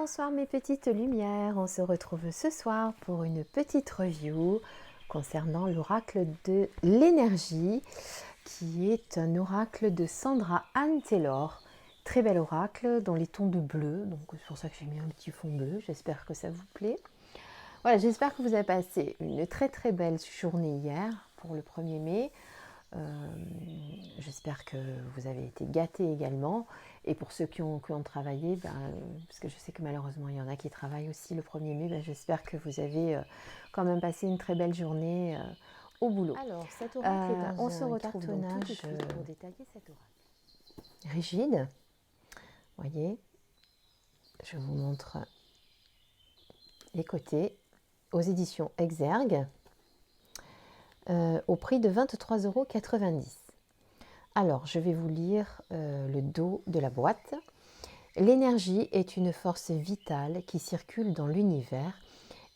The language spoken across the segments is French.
Bonsoir mes petites lumières, on se retrouve ce soir pour une petite review concernant l'oracle de l'énergie qui est un oracle de Sandra Anne Taylor. Très bel oracle dans les tons de bleu, donc c'est pour ça que j'ai mis un petit fond bleu, j'espère que ça vous plaît. Voilà, j'espère que vous avez passé une très belle journée hier pour le 1er mai. J'espère que vous avez été gâtés également. Et pour ceux qui ont travaillé, parce que je sais que malheureusement il y en a qui travaillent aussi le 1er mai, j'espère que vous avez quand même passé une très belle journée au boulot. Alors, cet oracle est dans on se retrouve donc tout de suite pour détailler cet oracle. Rigide, voyez, je vous montre les côtés aux éditions Exergue. Au prix de 23,90 €. Alors, je vais vous lire le dos de la boîte. L'énergie est une force vitale qui circule dans l'univers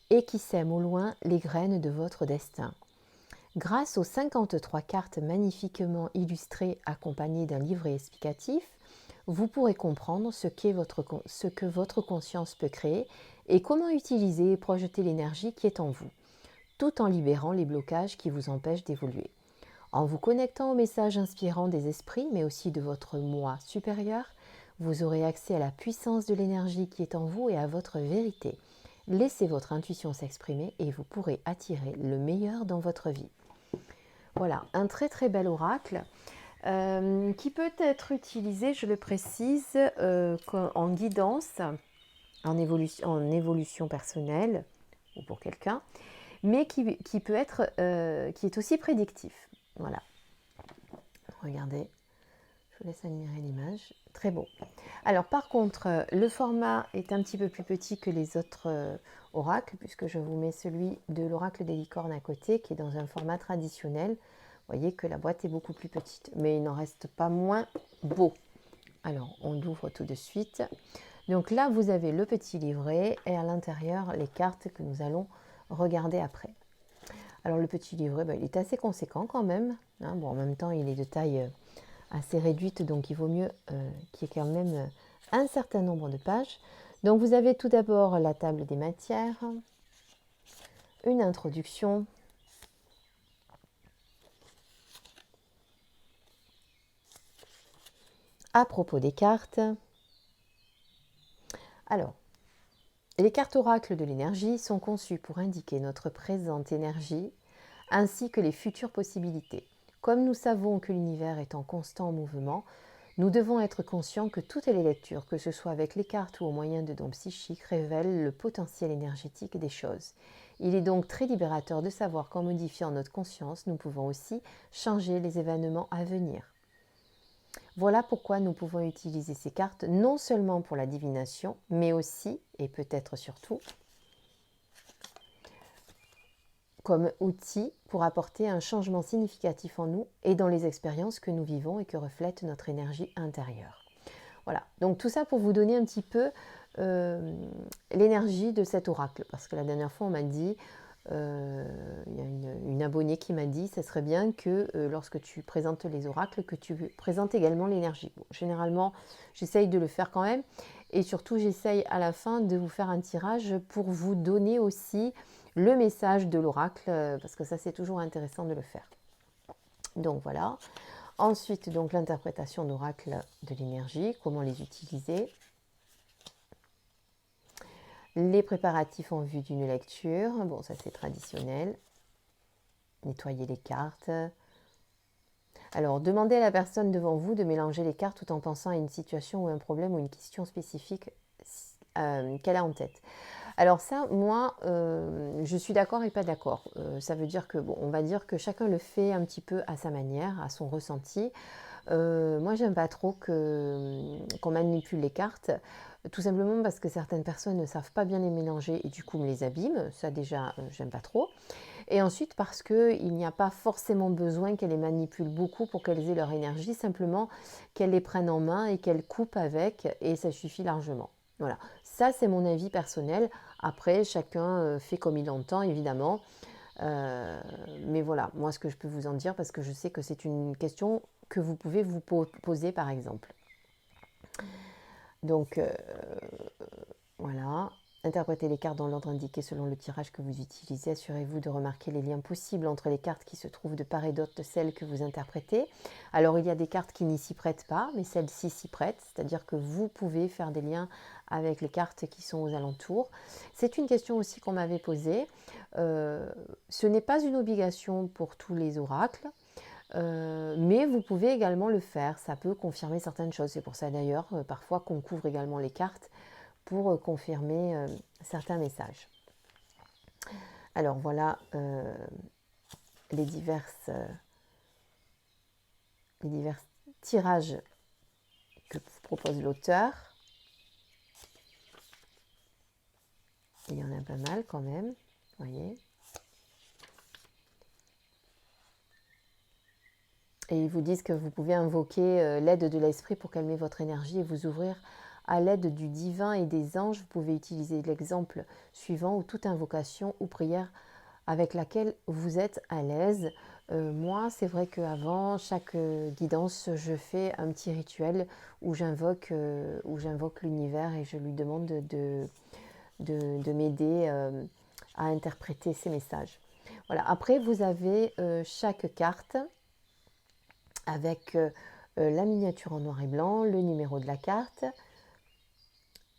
et qui sème au loin les graines de votre destin. Grâce aux 53 cartes magnifiquement illustrées accompagnées d'un livret explicatif, vous pourrez comprendre ce que votre conscience peut créer et comment utiliser et projeter l'énergie qui est en vous, tout en libérant les blocages qui vous empêchent d'évoluer. En vous connectant aux messages inspirants des esprits, mais aussi de votre moi supérieur, vous aurez accès à la puissance de l'énergie qui est en vous et à votre vérité. Laissez votre intuition s'exprimer et vous pourrez attirer le meilleur dans votre vie. Voilà, un très bel oracle qui peut être utilisé, je le précise, en guidance, en évolution personnelle ou pour quelqu'un, mais qui peut être, qui est aussi prédictif. Voilà. Regardez, je vous laisse admirer l'image. Très beau. Alors par contre, le format est un petit peu plus petit que les autres oracles, puisque je vous mets celui de l'oracle des licornes à côté, qui est dans un format traditionnel. Vous voyez que la boîte est beaucoup plus petite, mais il n'en reste pas moins beau. Alors, on l'ouvre tout de suite. Donc là, vous avez le petit livret et à l'intérieur, les cartes que nous allons regarder après. Alors le petit livret, il est assez conséquent quand même. Bon, en même temps, il est de taille assez réduite, donc il vaut mieux qu'il y ait quand même un certain nombre de pages. Donc vous avez tout d'abord la table des matières, une introduction, à propos des cartes. Alors, les cartes oracles de l'énergie sont conçues pour indiquer notre présente énergie ainsi que les futures possibilités. Comme nous savons que l'univers est en constant mouvement, nous devons être conscients que toutes les lectures, que ce soit avec les cartes ou au moyen de dons psychiques, révèlent le potentiel énergétique des choses. Il est donc très libérateur de savoir qu'en modifiant notre conscience, nous pouvons aussi changer les événements à venir. Voilà pourquoi nous pouvons utiliser ces cartes non seulement pour la divination, mais aussi, et peut-être surtout, comme outil pour apporter un changement significatif en nous et dans les expériences que nous vivons et que reflète notre énergie intérieure. Voilà, donc tout ça pour vous donner un petit peu l'énergie de cet oracle, parce que la dernière fois on m'a dit, il y a une abonnée qui m'a dit, ça serait bien que lorsque tu présentes les oracles, que tu présentes également l'énergie. Bon, généralement, j'essaye de le faire quand même, et surtout j'essaye à la fin de vous faire un tirage pour vous donner aussi le message de l'oracle, parce que ça c'est toujours intéressant de le faire. Donc voilà. Ensuite, donc l'interprétation d'oracle de l'énergie, comment les utiliser. Les préparatifs en vue d'une lecture, bon ça c'est traditionnel. Nettoyer les cartes. Alors, demandez à la personne devant vous de mélanger les cartes tout en pensant à une situation ou un problème ou une question spécifique qu'elle a en tête. Alors ça, moi, je suis d'accord et pas d'accord. Ça veut dire que, bon, on va dire que chacun le fait un petit peu à sa manière, à son ressenti. Moi, j'aime pas trop qu'on manipule les cartes, tout simplement parce que certaines personnes ne savent pas bien les mélanger et du coup me les abîment. Ça déjà, j'aime pas trop. Et ensuite parce qu'il n'y a pas forcément besoin qu'elles les manipulent beaucoup pour qu'elles aient leur énergie, simplement qu'elles les prennent en main et qu'elles coupent avec, et ça suffit largement. Voilà, ça c'est mon avis personnel. Après, chacun fait comme il l'entend, évidemment. Mais voilà, moi ce que je peux vous en dire, parce que je sais que c'est une question que vous pouvez vous poser par exemple. Donc, Voilà. Interprétez les cartes dans l'ordre indiqué selon le tirage que vous utilisez. Assurez-vous de remarquer les liens possibles entre les cartes qui se trouvent de part et d'autre de celles que vous interprétez. Alors, il y a des cartes qui n'y s'y prêtent pas, mais celles-ci s'y prêtent. C'est-à-dire que vous pouvez faire des liens avec les cartes qui sont aux alentours. C'est une question aussi qu'on m'avait posée. Ce n'est pas une obligation pour tous les oracles. Mais vous pouvez également le faire, ça peut confirmer certaines choses. C'est pour ça d'ailleurs parfois qu'on couvre également les cartes pour confirmer certains messages. Alors voilà les divers tirages que propose l'auteur. Il y en a pas mal quand même, voyez. Et ils vous disent que vous pouvez invoquer l'aide de l'esprit pour calmer votre énergie et vous ouvrir à l'aide du divin et des anges. Vous pouvez utiliser l'exemple suivant ou toute invocation ou prière avec laquelle vous êtes à l'aise. Moi, c'est vrai qu'avant chaque guidance, je fais un petit rituel où j'invoque l'univers et je lui demande de m'aider à interpréter ces messages. Voilà. Après, vous avez chaque carte avec la miniature en noir et blanc, le numéro de la carte,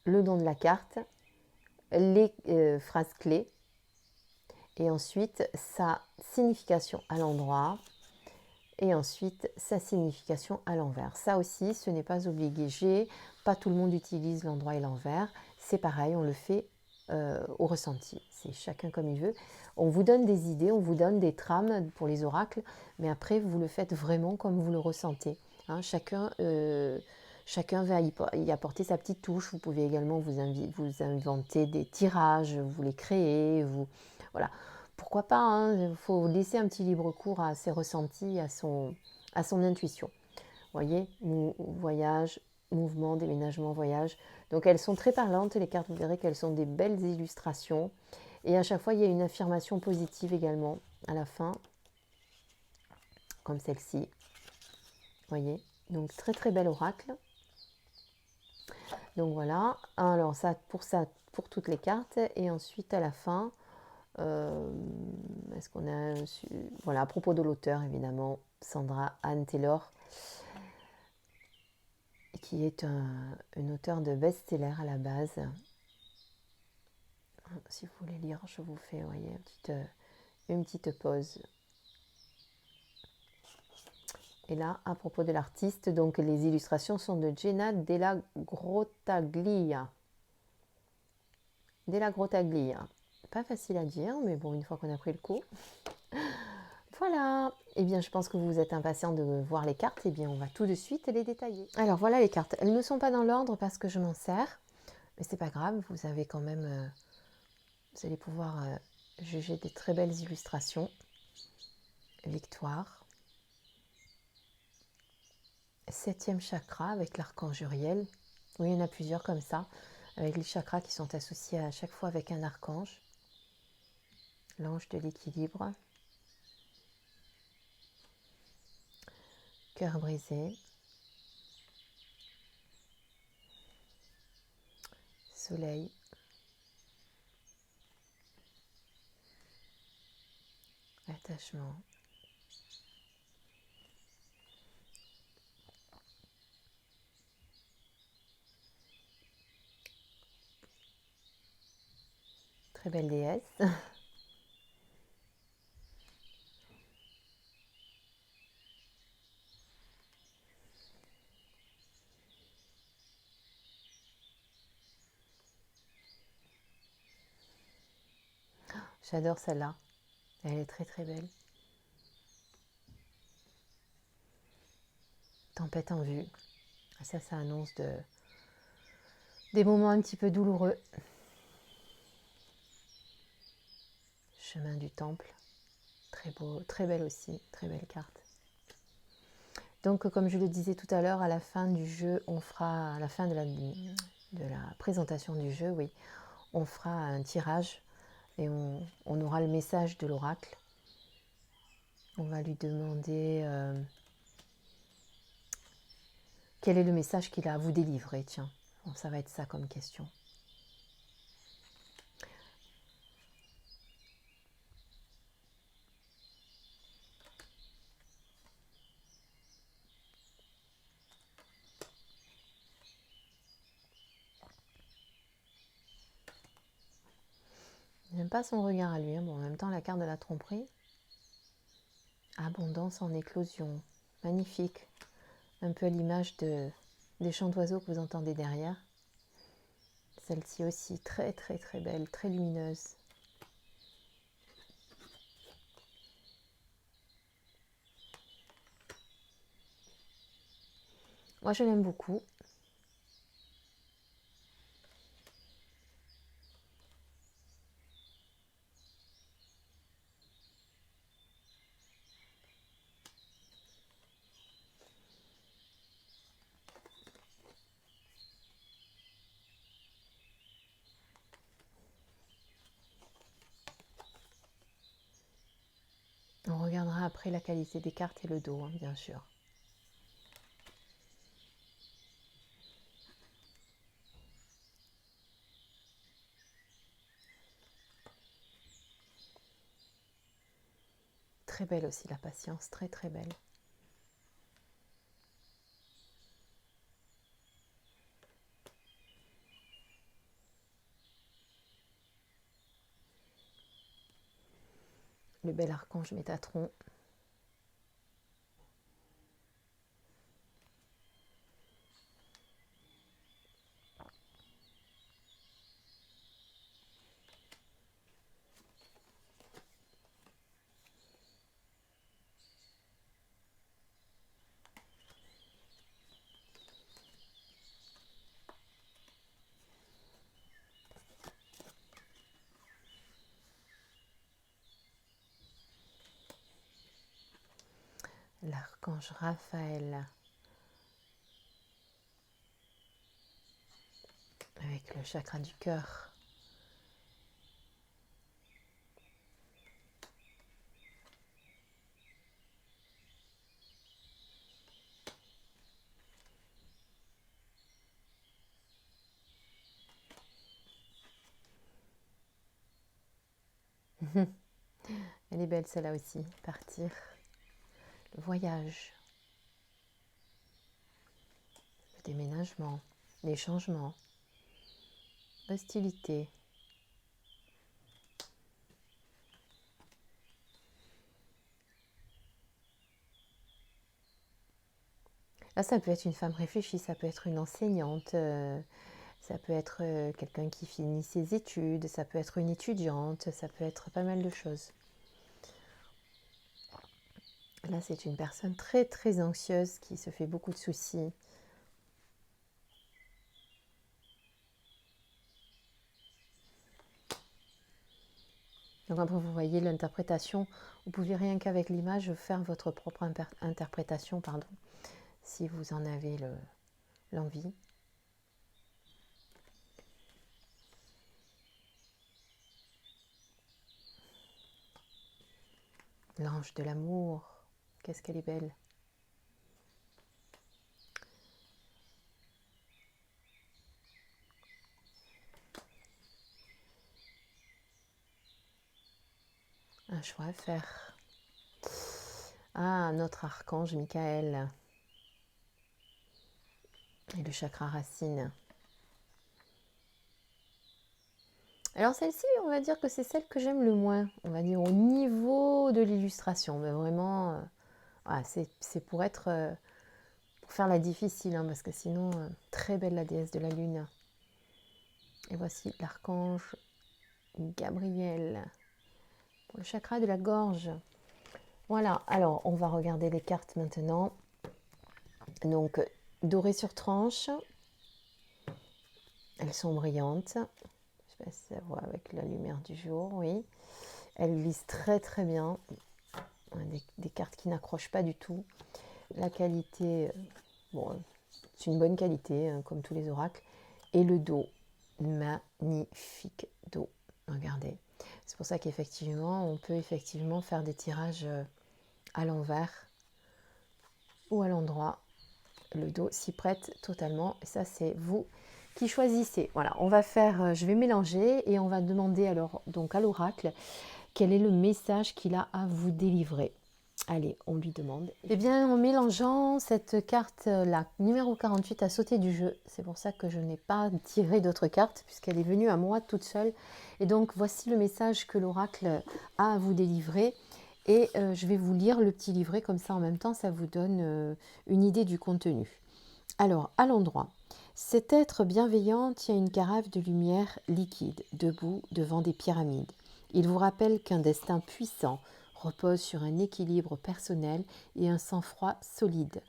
le nom de la carte, les phrases clés, et ensuite sa signification à l'endroit, et ensuite sa signification à l'envers. Ça aussi, ce n'est pas obligé, pas tout le monde utilise l'endroit et l'envers, c'est pareil, on le fait au ressenti, c'est chacun comme il veut. On vous donne des idées, on vous donne des trames pour les oracles, mais après vous le faites vraiment comme vous le ressentez. Hein, chacun va y apporter sa petite touche. Vous pouvez également vous inventer des tirages, vous les créer, voilà. Pourquoi pas, hein, faut laisser un petit libre cours à ses ressentis, à son intuition. Vous voyez, voyage, mouvement, déménagement, voyage. Donc elles sont très parlantes, les cartes, vous verrez qu'elles sont des belles illustrations. Et à chaque fois, il y a une affirmation positive également à la fin, comme celle-ci. Vous voyez, donc très très bel oracle. Donc voilà, alors ça pour toutes les cartes. Et ensuite à la fin, est-ce qu'on a voilà, à propos de l'auteur évidemment, Sandra Anne Taylor, qui est une auteure de best-seller à la base. Si vous voulez lire, je vous fais, voyez, une petite pause. Et là, à propos de l'artiste, donc les illustrations sont de Jenna Della Grottaglia. Della Grottaglia. Pas facile à dire, mais bon, une fois qu'on a pris le coup. Voilà. Eh bien, je pense que vous êtes impatient de voir les cartes. Eh bien, on va tout de suite les détailler. Alors, voilà les cartes. Elles ne sont pas dans l'ordre parce que je m'en sers. Mais c'est pas grave, vous avez quand même... vous allez pouvoir juger des très belles illustrations. Victoire. 7e chakra avec l'archange Uriel. Oui, il y en a plusieurs comme ça, avec les chakras qui sont associés à chaque fois avec un archange. L'ange de l'équilibre. Cœur brisé. Soleil. Attachement. Très belle déesse. J'adore celle-là. Elle est très très belle. Tempête en vue. Ça annonce des moments un petit peu douloureux. Chemin du temple. Très beau, très belle aussi. Très belle carte. Donc, comme je le disais tout à l'heure, à la fin du jeu, on fera, à la fin de la présentation du jeu, oui, on fera un tirage et on aura le message de l'oracle. On va lui demander quel est le message qu'il a à vous délivrer. Tiens, bon, ça va être ça comme question. J'aime pas son regard à lui. Hein. Bon, en même temps, la carte de la tromperie. Abondance en éclosion. Magnifique. Un peu à l'image des chants d'oiseaux que vous entendez derrière. Celle-ci aussi, très très très belle, très lumineuse. Moi, je l'aime beaucoup. On regardera après la qualité des cartes et le dos, hein, bien sûr. Très belle aussi la patience, très très belle. Le bel archange Métatron. L'archange Raphaël. Avec le chakra du cœur. Elle est belle celle-là aussi, partir. Le voyage. Le déménagement. Les changements. Hostilité. Là, ça peut être une femme réfléchie, ça peut être une enseignante, ça peut être quelqu'un qui finit ses études, ça peut être une étudiante, ça peut être pas mal de choses. Là, c'est une personne très très anxieuse qui se fait beaucoup de soucis. Donc après, vous voyez l'interprétation. Vous pouvez rien qu'avec l'image faire votre propre interprétation, pardon, si vous en avez l'envie. L'ange de l'amour, qu'est-ce qu'elle est belle. Un choix à faire. Ah, notre archange Michael. Et le chakra racine. Alors celle-ci, on va dire que c'est celle que j'aime le moins. On va dire au niveau de l'illustration. Mais vraiment, voilà, c'est pour être... pour faire la difficile, hein, parce que sinon, très belle la déesse de la lune. Et voici l'archange Gabriel. Pour le chakra de la gorge. Voilà, alors on va regarder les cartes maintenant. Donc, doré sur tranche. Elles sont brillantes. Je ne sais pas si ça voit avec la lumière du jour, oui. Elles lisent très très bien. Des cartes qui n'accrochent pas du tout. La qualité, bon, c'est une bonne qualité, hein, comme tous les oracles. Et le dos, magnifique dos. Regardez. C'est pour ça qu'effectivement, on peut effectivement faire des tirages à l'envers ou à l'endroit. Le dos s'y prête totalement. Et ça, c'est vous qui choisissez. Voilà, on va faire, je vais mélanger et on va demander alors donc à l'oracle quel est le message qu'il a à vous délivrer. Allez, on lui demande. Eh bien, en mélangeant cette carte, la numéro 48 a sauté du jeu. C'est pour ça que je n'ai pas tiré d'autres cartes, puisqu'elle est venue à moi toute seule. Et donc, voici le message que l'oracle a à vous délivrer. Et je vais vous lire le petit livret, comme ça en même temps, ça vous donne une idée du contenu. Alors, à l'endroit, cet être bienveillant tient une carafe de lumière liquide, debout devant des pyramides. Il vous rappelle qu'un destin puissant repose sur un équilibre personnel et un sang-froid solide.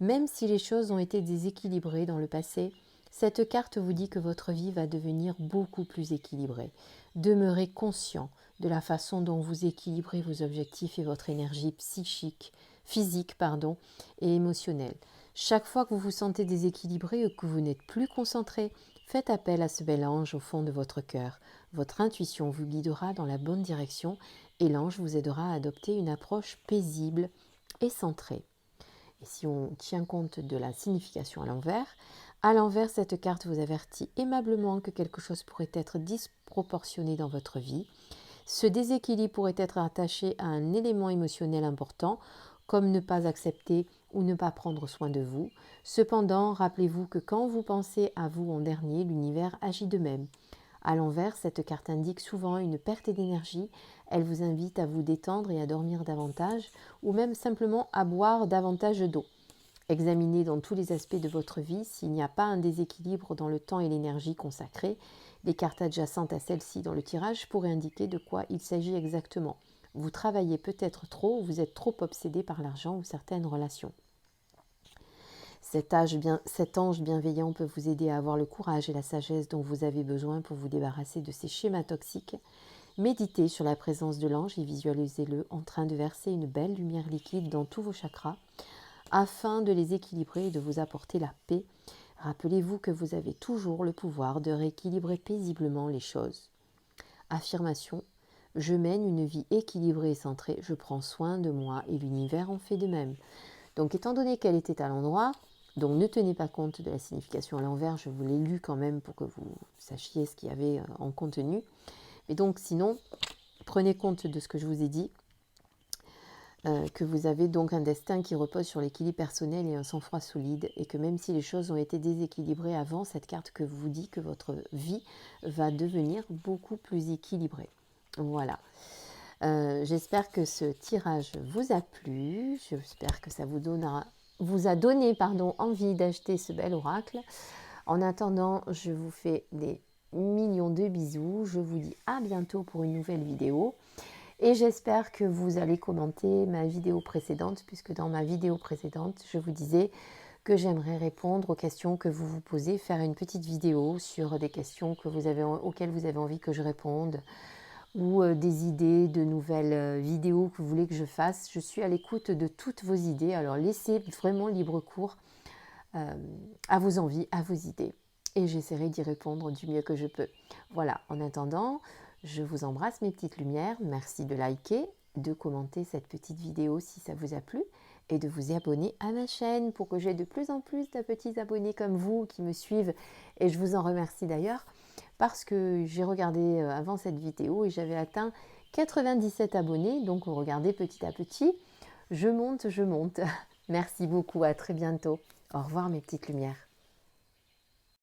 Même si les choses ont été déséquilibrées dans le passé, cette carte vous dit que votre vie va devenir beaucoup plus équilibrée. Demeurez conscient de la façon dont vous équilibrez vos objectifs et votre énergie physique et émotionnelle. Chaque fois que vous vous sentez déséquilibré ou que vous n'êtes plus concentré, faites appel à ce bel ange au fond de votre cœur. Votre intuition vous guidera dans la bonne direction et l'ange vous aidera à adopter une approche paisible et centrée. Et si on tient compte de la signification à l'envers, cette carte vous avertit aimablement que quelque chose pourrait être disproportionné dans votre vie. Ce déséquilibre pourrait être attaché à un élément émotionnel important, comme ne pas accepter ou ne pas prendre soin de vous. Cependant, rappelez-vous que quand vous pensez à vous en dernier, l'univers agit de même. À l'envers, cette carte indique souvent une perte d'énergie. Elle vous invite à vous détendre et à dormir davantage, ou même simplement à boire davantage d'eau. Examinez dans tous les aspects de votre vie s'il n'y a pas un déséquilibre dans le temps et l'énergie consacrés. Les cartes adjacentes à celle-ci dans le tirage pourraient indiquer de quoi il s'agit exactement. Vous travaillez peut-être trop ou vous êtes trop obsédé par l'argent ou certaines relations. Cet ange bienveillant peut vous aider à avoir le courage et la sagesse dont vous avez besoin pour vous débarrasser de ces schémas toxiques. Méditez sur la présence de l'ange et visualisez-le en train de verser une belle lumière liquide dans tous vos chakras afin de les équilibrer et de vous apporter la paix. Rappelez-vous que vous avez toujours le pouvoir de rééquilibrer paisiblement les choses. Affirmation. Je mène une vie équilibrée et centrée, je prends soin de moi et l'univers en fait de même. Donc étant donné qu'elle était à l'endroit, donc ne tenez pas compte de la signification à l'envers, je vous l'ai lu quand même pour que vous sachiez ce qu'il y avait en contenu. Mais donc sinon, prenez compte de ce que je vous ai dit, que vous avez donc un destin qui repose sur l'équilibre personnel et un sang-froid solide, et que même si les choses ont été déséquilibrées avant, cette carte que vous dit que votre vie va devenir beaucoup plus équilibrée. Voilà. J'espère que ce tirage vous a plu. J'espère que ça vous a donné envie d'acheter ce bel oracle. En attendant, je vous fais des millions de bisous. Je vous dis à bientôt pour une nouvelle vidéo. Et j'espère que vous allez commenter ma vidéo précédente, puisque dans ma vidéo précédente, je vous disais que j'aimerais répondre aux questions que vous vous posez, faire une petite vidéo sur des questions auxquelles vous avez envie que je réponde, ou des idées de nouvelles vidéos que vous voulez que je fasse. Je suis à l'écoute de toutes vos idées, alors laissez vraiment libre cours à vos envies, à vos idées. Et j'essaierai d'y répondre du mieux que je peux. Voilà, en attendant, je vous embrasse mes petites lumières. Merci de liker, de commenter cette petite vidéo si ça vous a plu et de vous abonner à ma chaîne pour que j'ai de plus en plus de petits abonnés comme vous qui me suivent. Et je vous en remercie d'ailleurs parce que j'ai regardé avant cette vidéo et j'avais atteint 97 abonnés. Donc regardez petit à petit, je monte. Merci beaucoup, à très bientôt. Au revoir mes petites lumières.